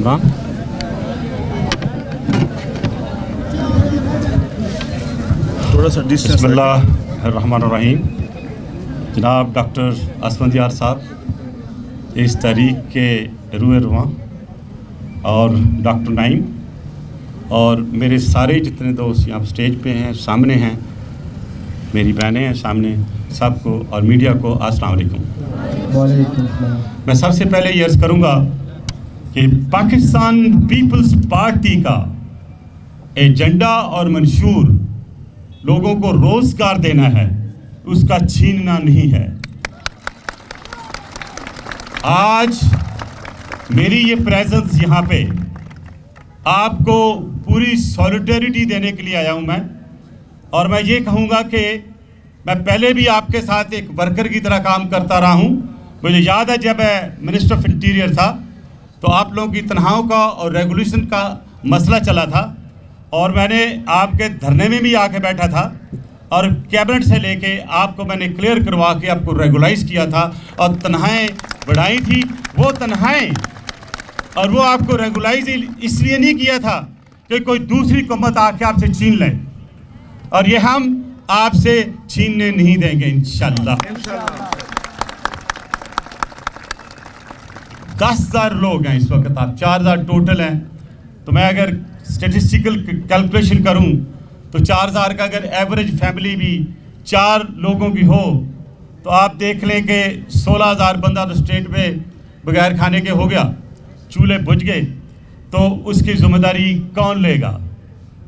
इमरान। थोड़ा सा डिस्टेंस। बिस्मिल्लाहिर्रहमानिर्रहीम। जनाब डॉक्टर असफंदियार साहब, इस तारीख के रूए रुआं, और डॉक्टर नाइम और मेरे सारे जितने दोस्त यहाँ स्टेज पे हैं, सामने हैं, मेरी बहनें हैं सामने, सबको और मीडिया को अस्सलाम वालेकुम। मैं सबसे पहले ये अर्ज़ करूँगा कि पाकिस्तान पीपल्स पार्टी का एजेंडा और मंशूर लोगों को रोज़गार देना है, उसका छीनना नहीं है। आज मेरी ये प्रेजेंस यहाँ पे आपको पूरी सॉलिडेरिटी देने के लिए आया हूँ मैं, और मैं ये कहूँगा कि मैं पहले भी आपके साथ एक वर्कर की तरह काम करता रहा हूँ। मुझे याद है जब मैं मिनिस्टर ऑफ इंटीरियर था तो आप लोगों की तनख्वाहों का और रेगुलेशन का मसला चला था, और मैंने आपके धरने में भी आके बैठा था और कैबिनेट से लेके आपको मैंने क्लियर करवा के आपको रेगुलाइज किया था और तनख्वाहें बढ़ाई थी। वो तनख्वाहें और वो आपको रेगुलाइज इसलिए नहीं किया था कि कोई दूसरी हुकूमत आके आपसे छीन ले, और ये हम आपसे छीनने नहीं देंगे इंशाल्लाह। 10,000 लोग हैं इस वक्त, आप 4,000 टोटल हैं, तो मैं अगर स्टेटिस्टिकल कैलकुलेशन करूं तो 4,000 का अगर एवरेज फैमिली भी 4 लोगों की हो तो आप देख लें कि 16,000 बंदा तो स्टेट में बगैर खाने के हो गया, चूल्हे बुझ गए, तो उसकी जिम्मेदारी कौन लेगा?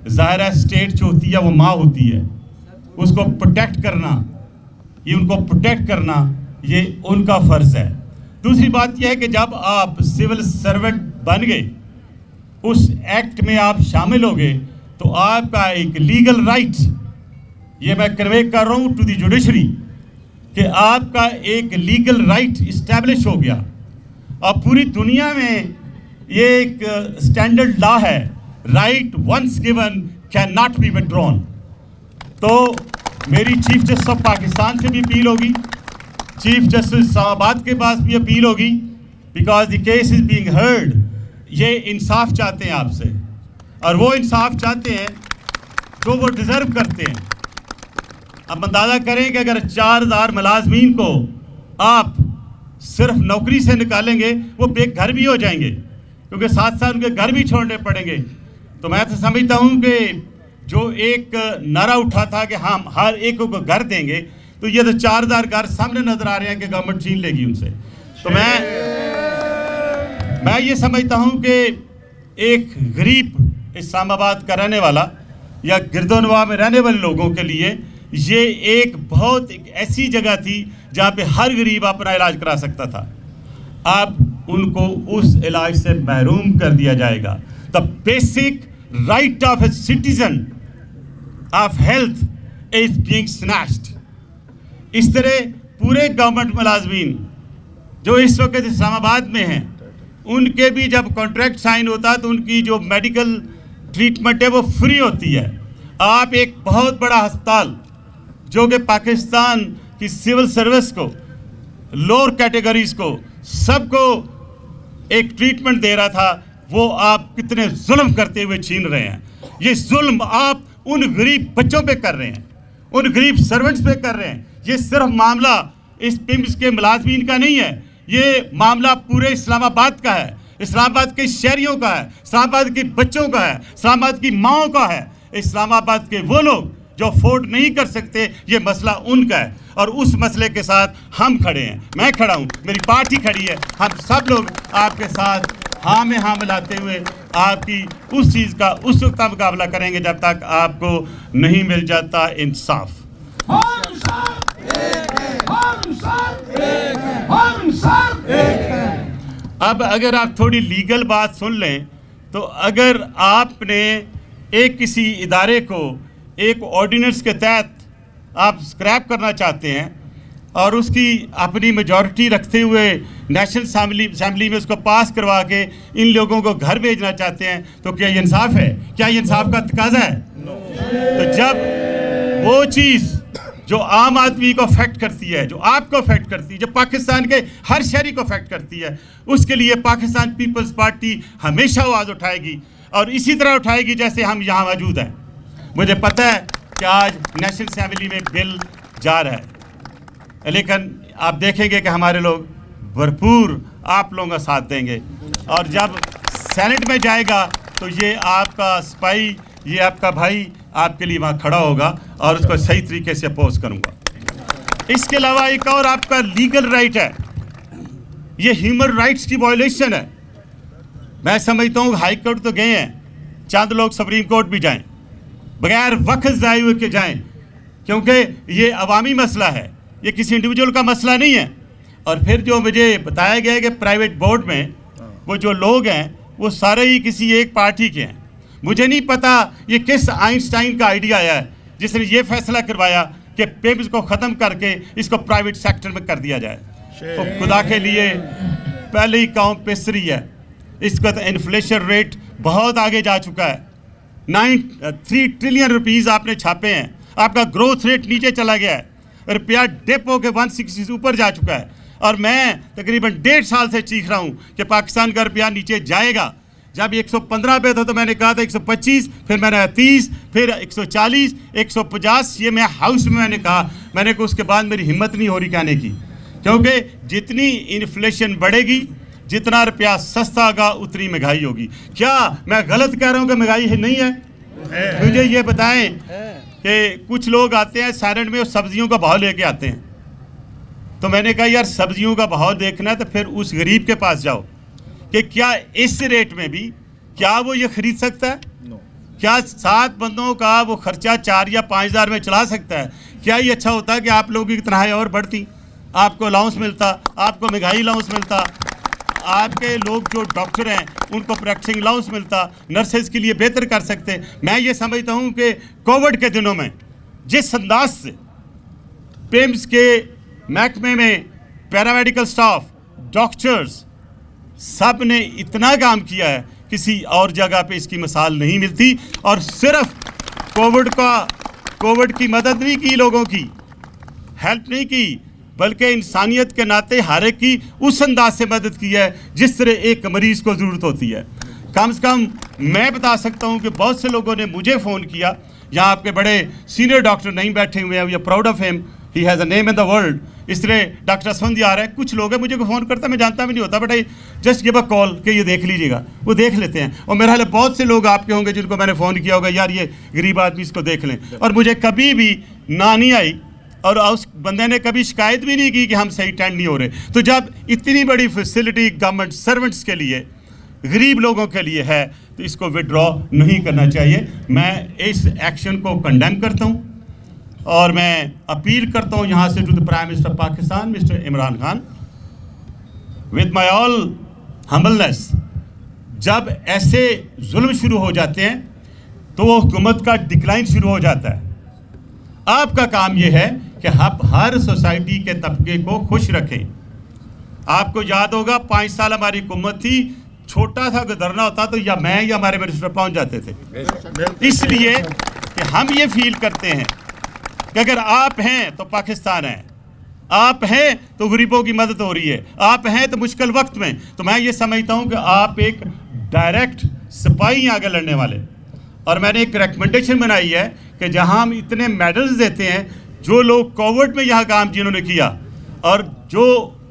ज़ाहिर है स्टेट जो होती है वो माँ होती है, उसको प्रोटेक्ट करना, ये उनको प्रोटेक्ट करना ये उनका फ़र्ज़ है। दूसरी बात यह है कि जब आप सिविल सर्वेंट बन गए, उस एक्ट में आप शामिल हो गए, तो आपका एक लीगल राइट, ये मैं कन्वे कर रहा हूँ टू द जुडिशरी, कि आपका एक लीगल राइट इस्टेब्लिश हो गया। अब पूरी दुनिया में ये एक स्टैंडर्ड लॉ है, right once given can not be withdrawn. तो मेरी चीफ जस्टिस ऑफ पाकिस्तान से भी अपील होगी, चीफ जस्टिस इस्लामाबाद के पास भी अपील होगी, because the case is being heard. ये इंसाफ चाहते हैं आपसे, और वो इंसाफ चाहते हैं जो वो डिज़र्व करते हैं। अब अंदाज़ा करें कि अगर 4,000 मुलाजमीन को आप सिर्फ नौकरी से निकालेंगे, वो बेघर भी हो जाएंगे, क्योंकि साथ साथ उनके घर भी छोड़ने पड़ेंगे। तो मैं तो समझता हूँ कि जो एक नारा उठा था कि हम हर एक को घर देंगे, तो ये तो 4,000 घर सामने नजर आ रहे हैं कि गवर्नमेंट छीन लेगी उनसे। तो मैं ये समझता हूँ कि एक गरीब इस्लामाबाद का रहने वाला या गिरदोनवा में रहने वाले लोगों के लिए ये एक बहुत ऐसी जगह थी जहाँ पे हर गरीब अपना इलाज करा सकता था। अब उनको उस इलाज से महरूम कर दिया जाएगा। The basic right of a citizen of health is being snatched. इस तरह पूरे गवर्नमेंट मुलाजमीन जो इस वक्त इस्लामाबाद में हैं, उनके भी जब कॉन्ट्रैक्ट साइन होता है तो उनकी जो मेडिकल ट्रीटमेंट है वो फ्री होती है। आप एक बहुत बड़ा अस्पताल जो कि पाकिस्तान की सिविल सर्विस को, लोअर कैटेगरीज को, सबको एक ट्रीटमेंट दे रहा था, वो आप कितने जुल्म करते हुए छीन रहे हैं। ये जुल्म आप उन गरीब बच्चों पे कर रहे हैं, उन गरीब सर्वेंट्स पे कर रहे हैं। ये सिर्फ मामला इस पिम्स के मुलाजमीन का नहीं है, ये मामला पूरे इस्लामाबाद का है, इस्लामाबाद के शहरियों का है, इस्लामाबाद के बच्चों का है, इस्लामाबाद की माओं का है, इस्लामाबाद के वो लोग जो अफोर्ड नहीं कर सकते, ये मसला उनका है, और उस मसले के साथ हम खड़े हैं। मैं खड़ा हूँ, मेरी पार्टी खड़ी है, हम सब लोग आपके साथ हाँ में हाँ मिलाते हुए आपकी उस चीज़ का उस वक्त का मुकाबला करेंगे जब तक आपको नहीं मिल जाता इंसाफ। अब अगर आप थोड़ी लीगल बात सुन लें, तो अगर आपने एक किसी इदारे को एक ऑर्डिनेंस के तहत आप स्क्रैप करना चाहते हैं और उसकी अपनी मेजॉरिटी रखते हुए नेशनल असेंबली में उसको पास करवा के इन लोगों को घर भेजना चाहते हैं, तो क्या ये इंसाफ है? क्या ये इंसाफ का तकाजा है? तो जब वो चीज़ जो आम आदमी को अफेक्ट करती है, जो आपको अफेक्ट करती है, जो पाकिस्तान के हर शहरी को अफेक्ट करती है, उसके लिए पाकिस्तान पीपल्स पार्टी हमेशा आवाज़ उठाएगी और इसी तरह उठाएगी जैसे हम यहाँ मौजूद हैं। मुझे पता है कि आज नेशनल असेंबली में बिल जा रहा है, लेकिन आप देखेंगे कि हमारे लोग भरपूर आप लोगों का साथ देंगे और जब सेनेट में जाएगा तो ये आपका सिपाही, ये आपका भाई आपके लिए वहाँ खड़ा होगा और उसको सही तरीके से अपोज करूँगा। इसके अलावा एक और आपका लीगल राइट है, ये ह्यूमन राइट्स की वायलेशन है। मैं समझता हूँ हाई कोर्ट तो गए हैं, चंद लोग सुप्रीम कोर्ट भी जाएं, बगैर वक्त ज़ाय हुए के जाएं, क्योंकि ये अवामी मसला है, ये किसी इंडिविजुअल का मसला नहीं है। और फिर जो मुझे बताया गया है कि प्राइवेट बोर्ड में वो जो लोग हैं वो सारे ही किसी एक पार्टी के हैं। मुझे नहीं पता ये किस आइंस्टाइन का आइडिया आया है जिसने ये फैसला करवाया कि पेम्स को ख़त्म करके इसको प्राइवेट सेक्टर में कर दिया जाए। तो खुदा के लिए पहले ही कौम पिसरी है, इसका तो इन्फ्लेशन रेट बहुत आगे जा चुका है। 3 ट्रिलियन रुपीज़ आपने छापे हैं, आपका ग्रोथ रेट नीचे चला गया है, रुपया डिप होकर 160 से ऊपर जा चुका है। और मैं तकरीबन 1.5 साल से चीख रहा हूँ कि पाकिस्तान का रुपया नीचे जाएगा। जब 115 पे था तो मैंने कहा था 125, फिर मैंने 30, फिर 140, 150, ये मैं हाउस में मैंने कहा। मैंने कहा उसके बाद मेरी हिम्मत नहीं हो रही कहने की, क्योंकि जितनी इन्फ्लेशन बढ़ेगी, जितना रुपया सस्ता होगा, उतनी महंगाई होगी। क्या मैं गलत कह रहा हूँ कि महंगाई नहीं है? मुझे ये बताएं कि कुछ लोग आते हैं साइलेंट में और सब्जियों का भाव लेके आते हैं, तो मैंने कहा यार सब्जियों का भाव देखना है तो फिर उस गरीब के पास जाओ कि क्या इस रेट में भी क्या वो ये खरीद सकता है? क्या 7 बंदों का वो खर्चा 4 या 5 हज़ार में चला सकता है? क्या ये अच्छा होता कि आप लोगों की तनख्वाहें और बढ़ती, आपको अलाउंस मिलता, आपको महंगाई अलाउंस मिलता, आपके लोग जो डॉक्टर हैं उनको प्रैक्टिसिंग अलाउंस मिलता, नर्सेज के लिए बेहतर कर सकते। मैं ये समझता हूँ कि कोविड के दिनों में जिस अंदाज से पेम्स के महकमे में पैरामेडिकल स्टाफ, डॉक्टर्स सब ने इतना काम किया है, किसी और जगह पे इसकी मिसाल नहीं मिलती। और सिर्फ कोविड की मदद नहीं की, लोगों की हेल्प नहीं की, बल्कि इंसानियत के नाते हर एक की उस अंदाज से मदद की है जिस तरह एक मरीज़ को ज़रूरत होती है। कम से कम मैं बता सकता हूँ कि बहुत से लोगों ने मुझे फ़ोन किया, यहाँ आपके बड़े सीनियर डॉक्टर नहीं बैठे हुए हैं, we are proud of him, he has a name in the world. इस तरह डॉक्टर असफंदी आ रहा है, कुछ लोग हैं मुझे को फ़ोन करता, मैं जानता भी नहीं होता, but I just give a call कि ये देख लीजिएगा, वो देख लेते हैं। और मेरे ख्याल बहुत से लोग आपके होंगे जिनको मैंने फ़ोन किया होगा, यार ये गरीब आदमी इसको देख लें, और मुझे कभी भी ना नहीं आई और उस बंदे ने कभी शिकायत भी नहीं की कि हम सही टेंड नहीं हो रहे। तो जब इतनी बड़ी फैसिलिटी गवर्नमेंट सर्वेंट्स के लिए, गरीब लोगों के लिए है, तो इसको विड्रॉ नहीं करना चाहिए। मैं इस एक्शन को कंडेम करता हूँ और मैं अपील करता हूँ यहाँ से to the prime minister Pakistan mister Imran Khan, with my all humbleness, जब ऐसे जुल्म शुरू हो जाते हैं तो हुकूमत का डिक्लाइन शुरू हो जाता है। आपका काम यह है कि आप हर सोसाइटी के तबके को खुश रखें। आपको याद होगा 5 साल हमारी हुकूमत थी, छोटा सा गुजरना होता तो या मैं या हमारे मिनिस्टर पहुंच जाते थे, इसलिए कि हम ये फील करते हैं कि अगर आप हैं तो पाकिस्तान है, आप हैं तो गरीबों की मदद हो रही है, आप हैं तो मुश्किल वक्त में। तो मैं ये समझता हूँ कि आप एक डायरेक्ट सिपाही आगे लड़ने वाले। और मैंने एक रिकमेंडेशन बनाई है कि जहाँ हम इतने मेडल्स देते हैं, जो लोग कोविड में यहाँ काम जिन्होंने किया, और जो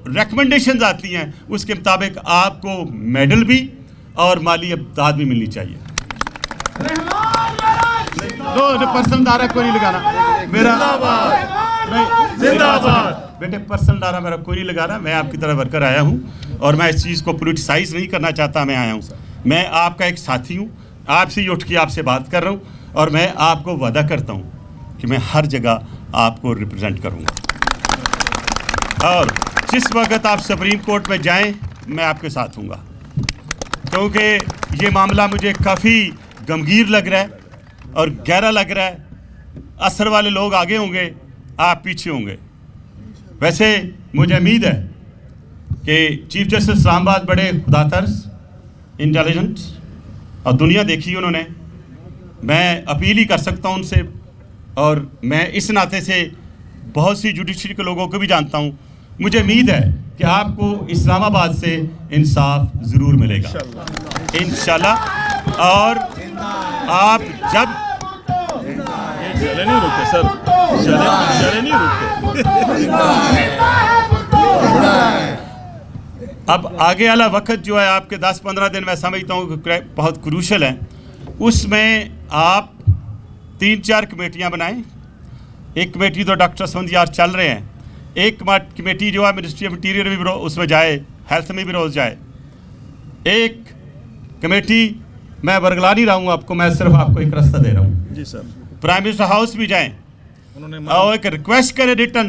रिकमेंडेशंस आती हैं उसके मुताबिक आपको मेडल भी और माली इमदाद भी मिलनी चाहिए। पर्सनल नारा कोई नहीं लगाना मेरा, जिंदाबाद बेटे, पर्सनल नारा मेरा कोई नहीं लगाना। मैं आपकी तरह वर्कर आया हूँ और मैं इस चीज़ को पोलिटिसाइज नहीं करना चाहता। मैं आया हूँ, मैं आपका एक साथी हूँ, आपसे ही उठ के आपसे बात कर रहा हूँ, और मैं आपको वादा करता हूँ कि मैं हर जगह आपको रिप्रेजेंट करूँगा। और जिस वक्त आप सुप्रीम कोर्ट में जाएं, मैं आपके साथ हूँगा, क्योंकि ये मामला मुझे काफ़ी गंभीर लग रहा है और गहरा लग रहा है। असर वाले लोग आगे होंगे, आप पीछे होंगे। वैसे मुझे उम्मीद है कि चीफ जस्टिस इस्लामाबाद बड़े खुदातर्स, इंटेलिजेंट और दुनिया देखी उन्होंने। मैं अपील ही कर सकता हूँ उनसे, और मैं इस नाते से बहुत सी जुडिशरी के लोगों को भी जानता हूँ। मुझे उम्मीद है कि आपको इस्लामाबाद से इंसाफ ज़रूर मिलेगा इंशाल्लाह। और आप जब चले नहीं रुकते सर, चले नहीं रुकते। अब आगे वाला वक्त जो है आपके 10-15 दिन मैं समझता हूँ कि बहुत क्रूशल है। उसमें आप 3-4 कमेटियाँ बनाएं। एक कमेटी तो डॉक्टर संबंधी चल रहे हैं, एक कमेटी जो है मिनिस्ट्री ऑफ इंटीरियर में भी उसमें जाए, हेल्थ में भी रोज़ जाए। एक कमेटी मैं बरगला नहीं रहा हूँ आपको, मैं सिर्फ आपको एक रास्ता दे रहा हूँ। जी सर। प्राइम मिनिस्टर हाउस भी जाएं उन्होंने और एक रिक्वेस्ट करें रिटर्न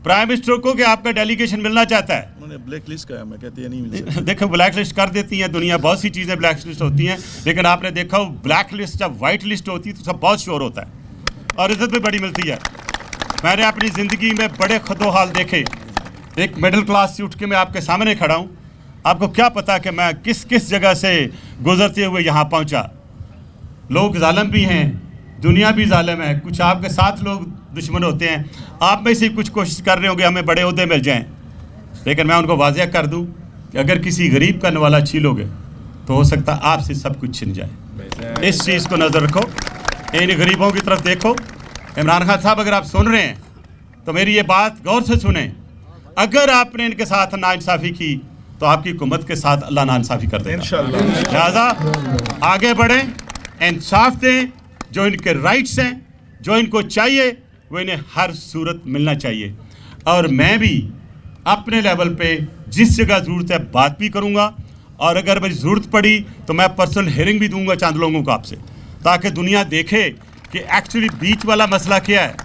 प्राइम मिनिस्टर को कि आपका डेलीगेशन मिलना चाहता है। उन्होंने ब्लैक लिस्ट कहा, मैं कहती है नहीं मिल सकती। देखो ब्लैक लिस्ट कर देती हैं दुनिया, बहुत सी चीज़ें ब्लैक लिस्ट होती हैं, लेकिन आपने देखा हो ब्लैक लिस्ट जब वाइट लिस्ट होती है तो सब बहुत श्योर होता है और इज्जत भी बड़ी मिलती है। मैंने अपनी ज़िंदगी में बड़े खदोहाल देखे। एक मिडिल क्लास से उठ के मैं आपके सामने खड़ा हूँ, आपको क्या पता कि मैं किस किस जगह से गुजरते हुए यहाँ पहुँचा। लोग जालिम भी हैं, दुनिया भी जालिम है, कुछ आपके साथ लोग दुश्मन होते हैं। आप में से कुछ कोशिश कर रहे होंगे हमें बड़े ओहदे मिल जाएं, लेकिन मैं उनको वाज़ेह कर दूं कि अगर किसी गरीब का नवाला छीलोगे तो हो सकता है आपसे सब कुछ छिन जाए। इस चीज़ को नज़र रखो, इन गरीबों की तरफ देखो। इमरान खान साहब, अगर आप सुन रहे हैं तो मेरी ये बात गौर से सुने। अगर आपने इनके साथ नाइंसाफ़ी की तो आपकी हुकूमत के साथ अल्लाह नाइंसाफ़ी कर देगा इंशाअल्लाह। लिहाजा आगे बढ़ें, इंसाफ दें, जो इनके राइट्स हैं, जो इनको चाहिए वो इन्हें हर सूरत मिलना चाहिए। और मैं भी अपने लेवल पे जिस जगह ज़रूरत है बात भी करूँगा, और अगर मेरी ज़रूरत पड़ी तो मैं पर्सनल हेयरिंग भी दूंगा चंद लोगों को आपसे, ताकि दुनिया देखे कि एक्चुअली बीच वाला मसला क्या है।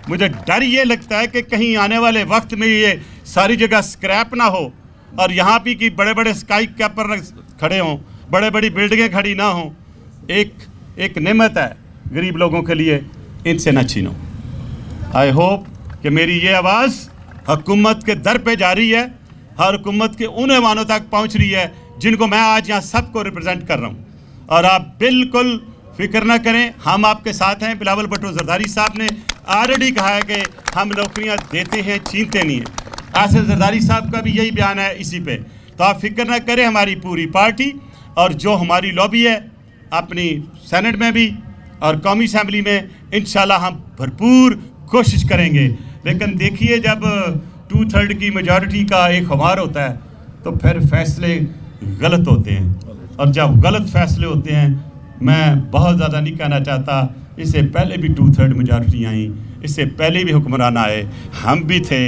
मुझे डर ये लगता है कि कहीं आने वाले वक्त में ये सारी जगह स्क्रैप ना हो और यहाँ भी कि बड़े बड़े स्काई कैपर खड़े हों, बड़े बड़ी बिल्डिंगें खड़ी ना हों। एक नेमत है गरीब लोगों के लिए, इनसे ना छीनो। आई होप कि मेरी ये आवाज़ हुकूमत के दर पे जा रही है, हर हुकूमत के उन ऐवानों तक पहुँच रही है जिनको मैं आज यहाँ सबको रिप्रेजेंट कर रहा हूँ। और आप बिल्कुल फिक्र ना करें, हम आपके साथ हैं। बिलावल भुट्टो जरदारी साहब ने ऑलरेडी कहा है कि हम नौकरियाँ देते हैं, छीनते नहीं हैं। आसिफ जरदारी साहब का भी यही बयान है इसी पे। तो आप फिक्र ना करें, हमारी पूरी पार्टी और जो हमारी लॉबी है अपनी सेनेट में भी और कौमी असम्बली में इंशाल्लाह हम भरपूर कोशिश करेंगे। लेकिन देखिए, जब 2/3 की मेजॉरिटी का एक खुमार होता है तो फिर फैसले गलत होते हैं, और जब गलत फैसले होते हैं, मैं बहुत ज़्यादा नहीं कहना चाहता, इससे पहले भी 2/3 मेजॉरिटी आई, इससे पहले भी हुक्मरान आए, हम भी थे,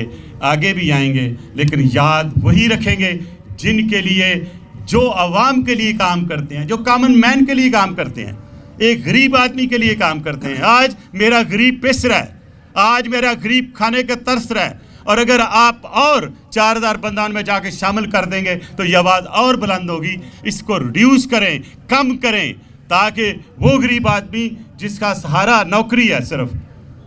आगे भी आएंगे, लेकिन याद वही रखेंगे जिनके लिए, जो आवाम के लिए काम करते हैं, जो कॉमन मैन के लिए काम करते हैं, एक गरीब आदमी के लिए काम करते हैं। आज मेरा गरीब पिस रहा है, आज मेरा गरीब खाने का तरस रहा है, और अगर आप और 4000 बंदान में जाके शामिल कर देंगे तो ये आवाज़ और बुलंद होगी। इसको रिड्यूस करें, कम करें, ताकि वो गरीब आदमी जिसका सहारा नौकरी है सिर्फ,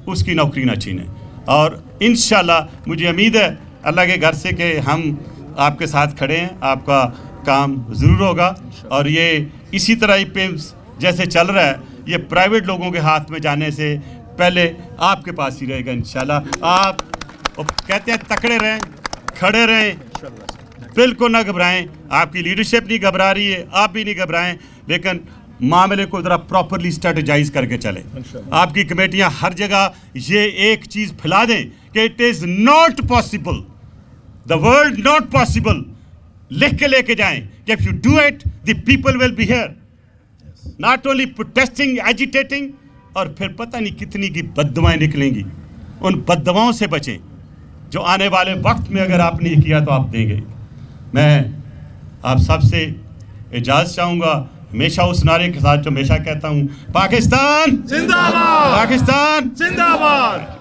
उसकी नौकरी ना छीने। और इंशाल्लाह मुझे उम्मीद है अल्लाह के घर से कि हम आपके साथ खड़े हैं, आपका काम ज़रूर होगा। और ये इसी तरह ही पेम्स जैसे चल रहा है, ये प्राइवेट लोगों के हाथ में जाने से पहले आपके पास ही रहेगा इंशाल्लाह। आप कहते हैं तकड़े रहें, खड़े रहें, बिल्कुल ना घबराएं। आपकी लीडरशिप नहीं घबरा रही है, आप भी नहीं घबराएं, लेकिन मामले को ज़रा प्रॉपरली स्ट्रेटेजाइज करके चलें। आपकी कमेटियां हर जगह ये एक चीज़ फैला दें कि it is not possible, the word not possible लिख के लेके जाएं कि if you do it the people will be here, not only protesting, agitating, और फिर पता नहीं कितनी की बद्दुआएं निकलेंगी। उन बद्दुआओं से बचें जो आने वाले वक्त में अगर आपने किया तो आप देंगे। मैं आप सबसे इजाज़त चाहूँगा, हमेशा उस नारे के साथ जो हमेशा कहता हूँ, पाकिस्तान जिंदाबाद, पाकिस्तान जिंदाबाद।